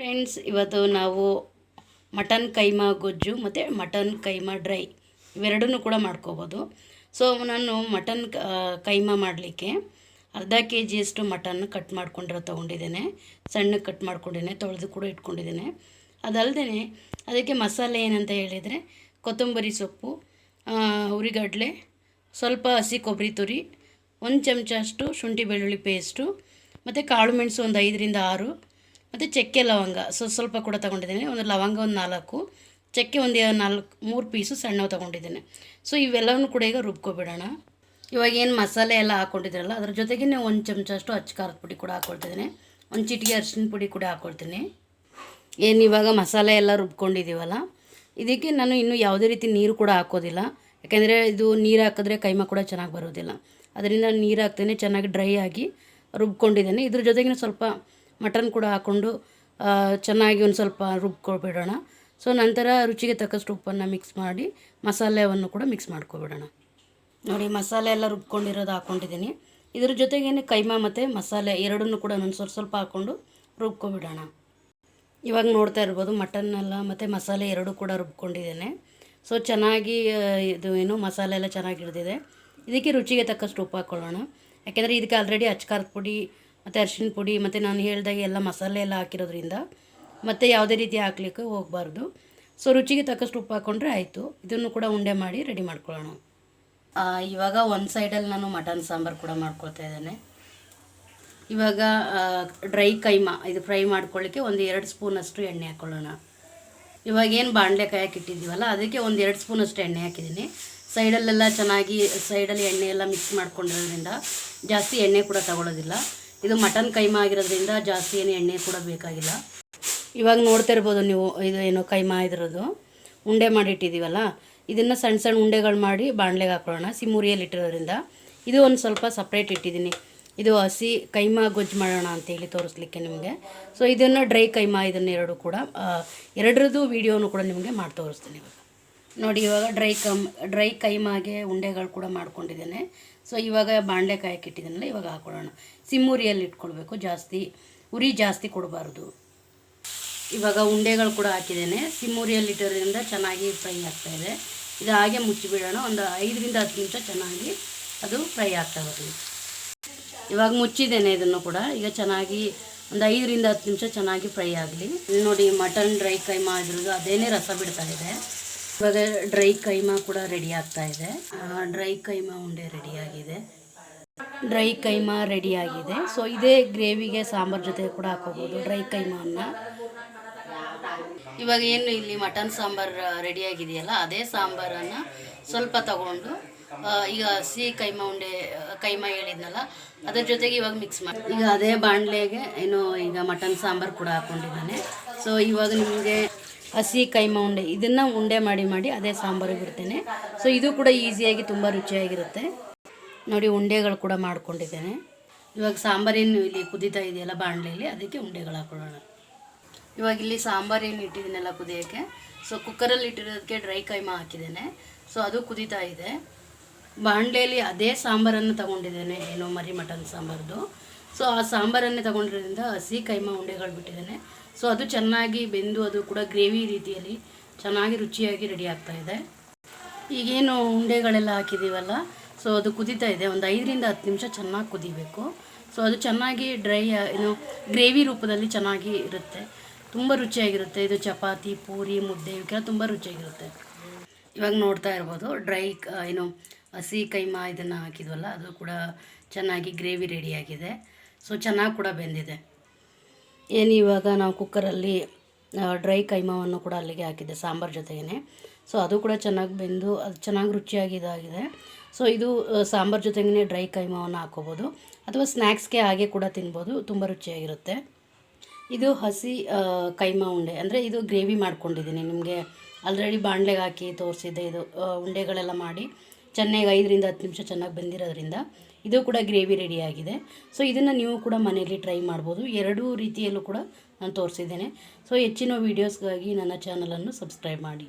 Friends, ಇವತ್ತು ನಾವು mutton keema ಗೊಜ್ಜು ಮತ್ತು ಮಟನ್ ಕೈಮಾ ಡ್ರೈ ಇವೆರಡನ್ನೂ ಕೂಡ ಮಾಡ್ಕೋಬೋದು. ಸೊ ನಾನು ಮಟನ್ ಕೈಮಾ ಮಾಡಲಿಕ್ಕೆ ಅರ್ಧ ಕೆ ಜಿಯಷ್ಟು ಮಟನ್ ಕಟ್ ಮಾಡ್ಕೊಂಡಿರೋ ತೊಗೊಂಡಿದ್ದೇನೆ. ಸಣ್ಣಗೆ ಕಟ್ ಮಾಡ್ಕೊಂಡಿದ್ದೇನೆ, ತೊಳೆದು ಕೂಡ ಇಟ್ಕೊಂಡಿದ್ದೇನೆ. ಅದಲ್ಲದೆ ಅದಕ್ಕೆ ಮಸಾಲೆ ಏನಂತ ಹೇಳಿದರೆ ಕೊತ್ತಂಬರಿ ಸೊಪ್ಪು, ಉರಿಗಡಲೆ, ಸ್ವಲ್ಪ ಹಸಿ ಕೊಬ್ಬರಿ ತುರಿ, 1 ಚಮಚ ಅಷ್ಟು ಶುಂಠಿ ಬೆಳ್ಳುಳ್ಳಿ ಪೇಸ್ಟು, ಮತ್ತು ಕಾಳು ಮೆಣಸು ಒಂದು 5ರಿಂದ 6, ಮತ್ತು ಚಕ್ಕೆ ಲವಂಗ ಸ್ವಲ್ಪ ಕೂಡ ತೊಗೊಂಡಿದ್ದೇನೆ. ಒಂದು ಲವಂಗ ಒಂದು 4, ಚಕ್ಕೆ ಒಂದು 3 ಪೀಸು ಸಣ್ಣವು ತೊಗೊಂಡಿದ್ದೇನೆ. ಸೊ ಇವೆಲ್ಲವೂ ಕೂಡ ಈಗ ರುಬ್ಕೊಬಿಡೋಣ. ಇವಾಗ ಏನು ಮಸಾಲೆ ಎಲ್ಲ ಹಾಕ್ಕೊಂಡಿದ್ರಲ್ಲ ಅದ್ರ ಜೊತೆಗೆ 1 ಚಮಚ ಅಷ್ಟು ಅಚ್ಚ ಖಾರದ ಪುಡಿ ಕೂಡ ಹಾಕ್ಕೊಳ್ತಿದ್ದೀನಿ. 1 ಚಿಟಿಕೆ ಅರಿಶಿನ ಪುಡಿ ಕೂಡ ಹಾಕ್ಕೊಳ್ತೀನಿ. ಏನು ಇವಾಗ ಮಸಾಲೆ ಎಲ್ಲ ರುಬ್ಕೊಂಡಿದ್ದೀವಲ್ಲ, ಇದಕ್ಕೆ ನಾನು ಇನ್ನೂ ಯಾವುದೇ ರೀತಿ ನೀರು ಕೂಡ ಹಾಕೋದಿಲ್ಲ. ಯಾಕೆಂದರೆ ಇದು ನೀರು ಹಾಕಿದ್ರೆ ಕೈಮಾ ಕೂಡ ಚೆನ್ನಾಗಿ ಬರೋದಿಲ್ಲ. ಅದರಿಂದ ನೀರು ಹಾಕ್ತೇನೆ, ಚೆನ್ನಾಗಿ ಡ್ರೈ ಆಗಿ ರುಬ್ಕೊಂಡಿದ್ದೇನೆ. ಇದ್ರ ಜೊತೆಗೆ ಸ್ವಲ್ಪ ಮಟನ್ ಕೂಡ ಹಾಕ್ಕೊಂಡು ಚೆನ್ನಾಗಿ ಒಂದು ಸ್ವಲ್ಪ ರುಬ್ಕೊಬಿಡೋಣ. ಸೊ ನಂತರ ರುಚಿಗೆ ತಕ್ಕಷ್ಟು ಉಪ್ಪನ್ನು ಮಿಕ್ಸ್ ಮಾಡಿ ಮಸಾಲೆಯನ್ನು ಕೂಡ ಮಿಕ್ಸ್ ಮಾಡ್ಕೊಬಿಡೋಣ. ನೋಡಿ, ಮಸಾಲೆ ಎಲ್ಲ ರುಬ್ಕೊಂಡಿರೋದು ಹಾಕ್ಕೊಂಡಿದ್ದೀನಿ. ಇದ್ರ ಜೊತೆಗೇನೆ ಕೈಮಾ ಮತ್ತು ಮಸಾಲೆ ಎರಡನ್ನೂ ಕೂಡ ನಾನು ಸ್ವಲ್ಪ ಹಾಕ್ಕೊಂಡು ರುಬ್ಕೊಬಿಡೋಣ. ಇವಾಗ ನೋಡ್ತಾ ಇರ್ಬೋದು, ಮಟನ್ನೆಲ್ಲ ಮತ್ತು ಮಸಾಲೆ ಎರಡೂ ಕೂಡ ರುಬ್ಕೊಂಡಿದ್ದೇನೆ. ಸೊ ಚೆನ್ನಾಗಿ ಇದು ಮಸಾಲೆ ಎಲ್ಲ ಚೆನ್ನಾಗಿ ಹಿಡಿದಿದೆ. ಇದಕ್ಕೆ ರುಚಿಗೆ ತಕ್ಕಷ್ಟು ಉಪ್ಪು ಹಾಕ್ಕೊಳ್ಳೋಣ. ಯಾಕೆಂದರೆ ಇದಕ್ಕೆ ಆಲ್ರೆಡಿ ಅಚ್ಚ ಖಾರದ ಪುಡಿ ಮತ್ತು ಅರಿಶಿನ ಪುಡಿ ಮತ್ತು ನಾನು ಹೇಳಿದಾಗೆ ಎಲ್ಲ ಮಸಾಲೆ ಎಲ್ಲ ಹಾಕಿರೋದ್ರಿಂದ ಮತ್ತು ಯಾವುದೇ ರೀತಿ ಹಾಕ್ಲಿಕ್ಕೆ ಹೋಗಬಾರ್ದು. ಸೊ ರುಚಿಗೆ ತಕ್ಕಷ್ಟು ಉಪ್ಪು ಹಾಕ್ಕೊಂಡ್ರೆ ಆಯಿತು. ಇದನ್ನು ಕೂಡ ಉಂಡೆ ಮಾಡಿ ರೆಡಿ ಮಾಡ್ಕೊಳ್ಳೋಣ. ಇವಾಗ ಒಂದು ಸೈಡಲ್ಲಿ ನಾನು ಮಟನ್ ಸಾಂಬಾರು ಕೂಡ ಮಾಡ್ಕೊಳ್ತಾ ಇದ್ದೇನೆ. ಇವಾಗ ಡ್ರೈ ಕೈಮಾ ಇದು ಫ್ರೈ ಮಾಡ್ಕೊಳ್ಳಿಕ್ಕೆ ಒಂದು 2 ಸ್ಪೂನಷ್ಟು ಎಣ್ಣೆ ಹಾಕ್ಕೊಳ್ಳೋಣ. ಇವಾಗ ಏನು ಬಾಣಲೆ ಕಾಯಕ್ಕೆ ಇಟ್ಟಿದ್ದೀವಲ್ಲ ಅದಕ್ಕೆ ಒಂದು 2 ಸ್ಪೂನಷ್ಟು ಎಣ್ಣೆ ಹಾಕಿದ್ದೀನಿ. ಸೈಡಲ್ಲೆಲ್ಲ ಚೆನ್ನಾಗಿ ಸೈಡಲ್ಲಿ ಎಣ್ಣೆ ಎಲ್ಲ ಮಿಕ್ಸ್ ಮಾಡ್ಕೊಂಡಿರೋದ್ರಿಂದ ಜಾಸ್ತಿ ಎಣ್ಣೆ ಕೂಡ ತಗೊಳ್ಳೋದಿಲ್ಲ. ಇದು ಮಟನ್ ಕೈಮಾ ಆಗಿರೋದ್ರಿಂದ ಜಾಸ್ತಿ ಏನು ಎಣ್ಣೆ ಕೂಡ ಬೇಕಾಗಿಲ್ಲ. ಇವಾಗ ನೋಡ್ತಾ ಇರ್ಬೋದು ನೀವು, ಇದು ಏನು ಕೈಮಾ ಇದ್ರದ್ದು ಉಂಡೆ ಮಾಡಿಟ್ಟಿದ್ದೀವಲ್ಲ, ಇದನ್ನು ಸಣ್ಣ ಸಣ್ಣ ಉಂಡೆಗಳು ಮಾಡಿ ಬಾಣಲೆಗೆ ಹಾಕೊಳ್ಳೋಣ. ಸಿಮ್ಮುರಿಯಲ್ಲಿ ಇಟ್ಟಿರೋದ್ರಿಂದ ಇದು ಒಂದು ಸ್ವಲ್ಪ ಸಪ್ರೇಟ್ ಇಟ್ಟಿದ್ದೀನಿ. ಇದು ಹಸಿ ಕೈಮಾ ಗೊಜ್ಜು ಮಾಡೋಣ ಅಂತೇಳಿ ತೋರಿಸ್ಲಿಕ್ಕೆ ನಿಮಗೆ. ಸೊ ಇದನ್ನು ಡ್ರೈ ಕೈಮಾ ಇದನ್ನೆರಡು ಕೂಡ ಎರಡರದ್ದು ವೀಡಿಯೋನು ಕೂಡ ನಿಮಗೆ ಮಾಡಿ ತೋರಿಸ್ತೀನಿ. ನೋಡಿ, ಇವಾಗ ಡ್ರೈ ಕೈಮಾಗೆ ಉಂಡೆಗಳು ಕೂಡ ಮಾಡ್ಕೊಂಡಿದ್ದೇನೆ. ಸೊ ಇವಾಗ ಬಾಣಲೆ ಕಾಯಕ್ಕೆ ಇಟ್ಟಿದ್ದೀನಲ್ಲ, ಇವಾಗ ಹಾಕೊಳ್ಳೋಣ. ಸಿಮ್ಮುರಿಯಲ್ಲಿ ಇಟ್ಕೊಳ್ಬೇಕು, ಜಾಸ್ತಿ ಉರಿ ಜಾಸ್ತಿ ಕೊಡಬಾರ್ದು. ಇವಾಗ ಉಂಡೆಗಳು ಕೂಡ ಹಾಕಿದ್ದೇನೆ. ಸಿಮ್ಮುರಿಯಲ್ಲಿ ಇಟ್ಟೋದ್ರಿಂದ ಚೆನ್ನಾಗಿ ಫ್ರೈ ಆಗ್ತಾಯಿದೆ. ಇದು ಹಾಗೆ ಮುಚ್ಚಿಬಿಡೋಣ. ಒಂದು 5ರಿಂದ 10 ನಿಮಿಷ ಚೆನ್ನಾಗಿ ಅದು ಫ್ರೈ ಆಗ್ತಾ ಬರಲಿ. ಇವಾಗ ಮುಚ್ಚಿದ್ದೇನೆ ಇದನ್ನು ಕೂಡ. ಈಗ ಚೆನ್ನಾಗಿ ಒಂದು 5ರಿಂದ 10 ನಿಮಿಷ ಚೆನ್ನಾಗಿ ಫ್ರೈ ಆಗಲಿ. ನೋಡಿ, ಮಟನ್ ಡ್ರೈ ಕೈಮಾ ಇದ್ರದ್ದು ಅದೇನೇ ರಸ ಬಿಡ್ತಾ ಇದೆ. ಇವಾಗ ಡ್ರೈ ಕೈಮಾ ಕೂಡ ರೆಡಿ ಆಗ್ತಾ ಇದೆ. ಡ್ರೈ ಕೈಮಾ ಉಂಡೆ ರೆಡಿಯಾಗಿದೆ. ಸೊ ಇದೇ ಗ್ರೇವಿಗೆ ಸಾಂಬಾರು ಜೊತೆ ಕೂಡ ಹಾಕೋಬೋದು ಡ್ರೈ ಕೈಮಾವನ್ನು. ಇವಾಗ ಏನು ಇಲ್ಲಿ ಮಟನ್ ಸಾಂಬಾರು ರೆಡಿಯಾಗಿದೆಯಲ್ಲ, ಅದೇ ಸಾಂಬಾರನ್ನು ಸ್ವಲ್ಪ ತಗೊಂಡು ಈಗ ಹಸಿ ಕೈಮಾ ಹೇಳಿದ್ನಲ್ಲ ಅದ್ರ ಜೊತೆಗೆ ಇವಾಗ ಮಿಕ್ಸ್ ಮಾಡಿ ಈಗ ಅದೇ ಬಾಣಲೆಗೆ ಈಗ ಮಟನ್ ಸಾಂಬಾರು ಕೂಡ ಹಾಕ್ಕೊಂಡಿದ್ದಾನೆ. ಸೊ ಇವಾಗ ನಿಮಗೆ ಹಸಿ ಕೈಮಾ ಉಂಡೆ ಇದನ್ನು ಉಂಡೆ ಮಾಡಿ ಅದೇ ಸಾಂಬಾರು ಬಿಡ್ತೇನೆ. ಸೊ ಇದು ಕೂಡ ಈಸಿಯಾಗಿ ತುಂಬ ರುಚಿಯಾಗಿರುತ್ತೆ. ನೋಡಿ, ಉಂಡೆಗಳು ಕೂಡ ಮಾಡ್ಕೊಂಡಿದ್ದೇನೆ. ಇವಾಗ ಸಾಂಬಾರೇನು ಇಲ್ಲಿ ಕುದೀತಾ ಇದೆಯಲ್ಲ ಬಾಣಲೆಯಲ್ಲಿ, ಅದಕ್ಕೆ ಉಂಡೆಗಳು ಹಾಕೊಳ್ಳೋಣ. ಇವಾಗ ಇಲ್ಲಿ ಸಾಂಬಾರೇನು ಇಟ್ಟಿದ್ದೀನಲ್ಲ ಕುದಿಯೋಕ್ಕೆ, ಸೊ ಕುಕ್ಕರಲ್ಲಿ ಇಟ್ಟಿರೋದಕ್ಕೆ ಡ್ರೈ ಕೈಮಾ ಹಾಕಿದ್ದೇನೆ. ಸೊ ಅದು ಕುದೀತಾ ಇದೆ. ಬಾಣಲೆಯಲ್ಲಿ ಅದೇ ಸಾಂಬಾರನ್ನು ತೊಗೊಂಡಿದ್ದೇನೆ, ಮರಿ ಮಟನ್ ಸಾಂಬಾರ್ದು. ಸೊ ಆ ಸಾಂಬಾರನ್ನೇ ತೊಗೊಂಡಿರೋದ್ರಿಂದ ಹಸಿ ಕೈಮಾ ಉಂಡೆಗಳು ಬಿಟ್ಟಿದ್ದೇನೆ. ಸೊ ಅದು ಚೆನ್ನಾಗಿ ಬೆಂದು ಅದು ಕೂಡ ಗ್ರೇವಿ ರೀತಿಯಲ್ಲಿ ಚೆನ್ನಾಗಿ ರುಚಿಯಾಗಿ ರೆಡಿ ಆಗ್ತಾಯಿದೆ. ಈಗೇನು ಉಂಡೆಗಳೆಲ್ಲ ಹಾಕಿದ್ದೀವಲ್ಲ, ಸೊ ಅದು ಕುದೀತಾ ಇದೆ. ಒಂದು 5ರಿಂದ 10 ನಿಮಿಷ ಚೆನ್ನಾಗಿ ಕುದಿಬೇಕು. ಸೊ ಅದು ಚೆನ್ನಾಗಿ ಗ್ರೇವಿ ರೂಪದಲ್ಲಿ ಚೆನ್ನಾಗಿ ಇರುತ್ತೆ, ತುಂಬ ರುಚಿಯಾಗಿರುತ್ತೆ. ಇದು ಚಪಾತಿ, ಪೂರಿ, ಮುದ್ದೆ ಇವಕ್ಕೆಲ್ಲ ತುಂಬ ರುಚಿಯಾಗಿರುತ್ತೆ. ಇವಾಗ ನೋಡ್ತಾ ಇರ್ಬೋದು, ಹಸಿ ಕೈಮಾ ಇದನ್ನು ಹಾಕಿದ್ವಲ್ಲ ಅದು ಕೂಡ ಚೆನ್ನಾಗಿ ಗ್ರೇವಿ ರೆಡಿಯಾಗಿದೆ. ಸೊ ಚೆನ್ನಾಗಿ ಕೂಡ ಬೆಂದಿದೆ. ಇವಾಗ ನಾವು ಕುಕ್ಕರಲ್ಲಿ ಡ್ರೈ ಕೈಮಾವನ್ನು ಕೂಡ ಅಲ್ಲಿಗೆ ಹಾಕಿದ್ದೆ ಸಾಂಬಾರು ಜೊತೆಗೇ. ಸೊ ಅದು ಕೂಡ ಚೆನ್ನಾಗಿ ಬೆಂದು ಅದು ಚೆನ್ನಾಗಿ ರುಚಿಯಾಗಿ ಇದಾಗಿದೆ. ಸೊ ಇದು ಸಾಂಬಾರು ಜೊತೆಗೇ ಡ್ರೈ ಕೈಮಾವನ್ನು ಹಾಕೋಬೋದು ಅಥವಾ ಸ್ನ್ಯಾಕ್ಸ್ಗೆ ಹಾಗೆ ಕೂಡ ತಿನ್ಬೋದು, ತುಂಬ ರುಚಿಯಾಗಿರುತ್ತೆ. ಇದು ಹಸಿ ಕೈಮಾ ಉಂಡೆ, ಅಂದರೆ ಇದು ಗ್ರೇವಿ ಮಾಡ್ಕೊಂಡಿದ್ದೀನಿ. ನಿಮಗೆ ಆಲ್ರೆಡಿ ಬಾಣಲೆಗೆ ಹಾಕಿ ತೋರಿಸಿದ್ದೆ. ಇದು ಉಂಡೆಗಳೆಲ್ಲ ಮಾಡಿ ಚೆನ್ನಾಗಿ 5ರಿಂದ 10 ನಿಮಿಷ ಚೆನ್ನಾಗಿ ಬೆಂದಿರೋದ್ರಿಂದ ಇದು ಕೂಡ ಗ್ರೇವಿ ರೆಡಿಯಾಗಿದೆ. ಸೊ ಇದನ್ನು ನೀವು ಕೂಡ ಮನೆಯಲ್ಲಿ ಟ್ರೈ ಮಾಡ್ಬೋದು. ಎರಡೂ ರೀತಿಯಲ್ಲೂ ಕೂಡ ನಾನು ತೋರಿಸಿದ್ದೇನೆ. ಸೊ ಹೆಚ್ಚಿನ ವೀಡಿಯೋಸ್ಗಾಗಿ ನನ್ನ ಚಾನಲನ್ನು ಸಬ್ಸ್ಕ್ರೈಬ್ ಮಾಡಿ.